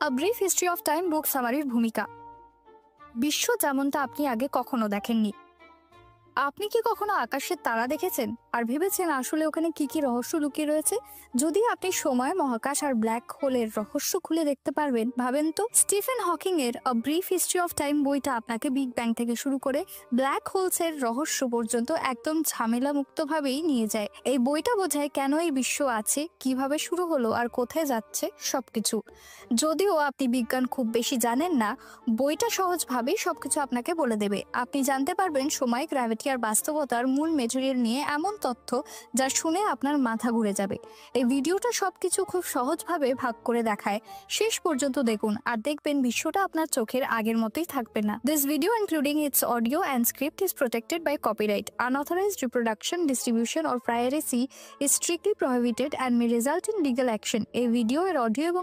A brief history of time book সামারির ভূমিকা। বিশ্ব যেমনটা আপনি আগে কখনো দেখেননি। আপনি কি কখনো আকাশের তারা দেখেছেন আর ভেবেছেন আসলে ওখানে কি কি রহস্য লুকিয়ে রয়েছে? যদি আপনি সময়, মহাকাশ আর ব্ল্যাক হোলের রহস্য খুলে দেখতে পারবেন, ভাবেন তো। স্টিফেন হকিং এর আ ব্রিফ হিস্ট্রি অফ টাইম বইটা আপনাকে বিগ ব্যাং থেকে শুরু করে ব্ল্যাক হোলস এর রহস্য পর্যন্ত একদম ঝামেলা মুক্তভাবেই নিয়ে যায়। এই বইটা বোঝায় কেন এই বিশ্ব আছে, কিভাবে শুরু হলো আর কোথায় যাচ্ছে সবকিছু। যদিও আপনি বিজ্ঞান খুব বেশি জানেন না, বইটা সহজভাবেই সবকিছু আপনাকে বলে দেবে। আপনি জানতে পারবেন সময়, গ্র্যাভিটি আর বাস্তবতার মূল মেটেরিয়াল নিয়ে এমন তথ্য যা শুনে আপনার মাথা ঘুরে যাবে। এই ভিডিওটা সবকিছু খুব সহজভাবে ভাগ করে দেখায়। শেষ পর্যন্ত দেখুন আর দেখবেন বিশ্বটা আপনার চোখের আগের মতোই থাকবে না। This video including its audio and script is protected by copyright. Unauthorized reproduction, distribution or piracy is strictly prohibited and may result in legal action. এই ভিডিও এর অডিও এবং